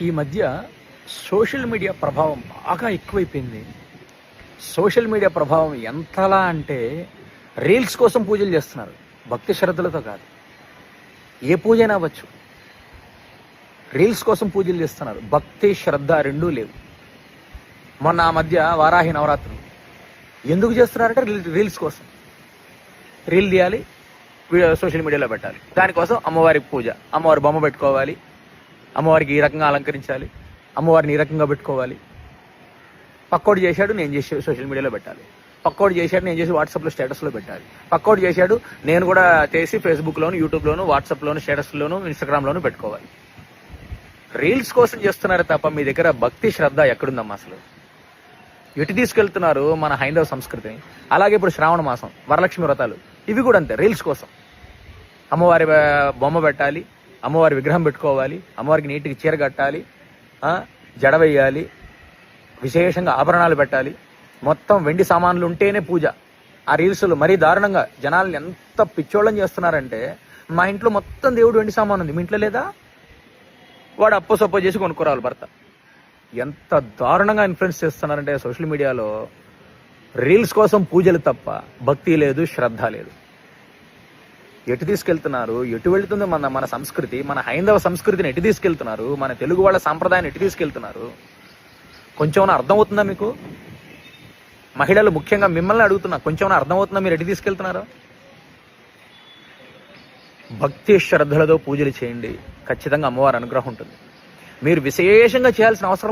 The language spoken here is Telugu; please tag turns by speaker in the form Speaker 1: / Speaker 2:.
Speaker 1: ఈ మధ్య సోషల్ మీడియా ప్రభావం బాగా ఎక్కువైపోయింది. సోషల్ మీడియా ప్రభావం ఎంతలా అంటే రీల్స్ కోసం పూజలు చేస్తున్నారు, భక్తి శ్రద్ధలతో కాదు. ఏ పూజ అయినా అవ్వచ్చు, రీల్స్ కోసం పూజలు చేస్తున్నారు. భక్తి శ్రద్ధ రెండూ లేవు. మొన్న ఆ మధ్య వారాహి నవరాత్రులు ఎందుకు చేస్తున్నారంటే రీల్స్ కోసం. రీల్ తీయాలి, సోషల్ మీడియాలో పెట్టాలి. దానికోసం అమ్మవారికి పూజ, అమ్మవారి బొమ్మ పెట్టుకోవాలి, అమ్మవారికి ఈ రకంగా అలంకరించాలి, అమ్మవారిని ఈ రకంగా పెట్టుకోవాలి. పక్కోడు చేశాడు, నేను చేసి సోషల్ మీడియాలో పెట్టాలి. పక్కోడు చేశాడు, నేను చేసి వాట్సాప్లో స్టేటస్లో పెట్టాలి. పక్కోడు చేశాడు, నేను కూడా చేసి ఫేస్బుక్లోను, యూట్యూబ్లోను, వాట్సాప్లోను, స్టేటస్లోను, ఇన్స్టాగ్రామ్లోను పెట్టుకోవాలి. రీల్స్ కోసం చేస్తున్నారు తప్ప మీ దగ్గర భక్తి శ్రద్ధ ఎక్కడుందమ్మా అసలు? ఎటు తీసుకెళ్తున్నారు మన హైందవ సంస్కృతిని? అలాగే ఇప్పుడు శ్రావణ మాసం, వరలక్ష్మి వ్రతాలు, ఇవి కూడా అంతే, రీల్స్ కోసం. అమ్మవారి బొమ్మ పెట్టాలి, అమ్మవారి విగ్రహం పెట్టుకోవాలి, అమ్మవారికి నీటికి చీర కట్టాలి, జడ వేయాలి, విశేషంగా ఆభరణాలు పెట్టాలి, మొత్తం వెండి సామాన్లు ఉంటేనే పూజ. ఆ రీల్స్లు మరీ దారుణంగా జనాలను ఎంత పిచ్చోళ్ళని చేస్తున్నారంటే, మా ఇంట్లో మొత్తం దేవుడు వెండి సామాన్ ఉంది, మీ ఇంట్లో లేదా? వాడు అప్పో సప్పో చేసి కొనుక్కోరావాలి భర్త. ఎంత దారుణంగా ఇన్ఫ్లుయెన్స్ చేస్తున్నారంటే సోషల్ మీడియాలో. రీల్స్ కోసం పూజలు తప్ప భక్తి లేదు, శ్రద్ధ లేదు. ఎటు తీసుకెళ్తున్నారు? ఎటు వెళుతుంది మన సంస్కృతి? మన హైందవ సంస్కృతిని ఎటు తీసుకెళ్తున్నారు? మన తెలుగు వాళ్ళ సాంప్రదాయాన్ని ఎటు తీసుకెళ్తున్నారు? కొంచెం అర్థమవుతుందా మీకు? మహిళలు ముఖ్యంగా మిమ్మల్ని అడుగుతున్నా, కొంచెం అర్థమవుతుందా మీరు ఎటు తీసుకెళ్తున్నారు? భక్తి శ్రద్ధలతో పూజలు చేయండి, ఖచ్చితంగా అమ్మవారి అనుగ్రహం ఉంటుంది. మీరు విశేషంగా చేయాల్సిన అవసరం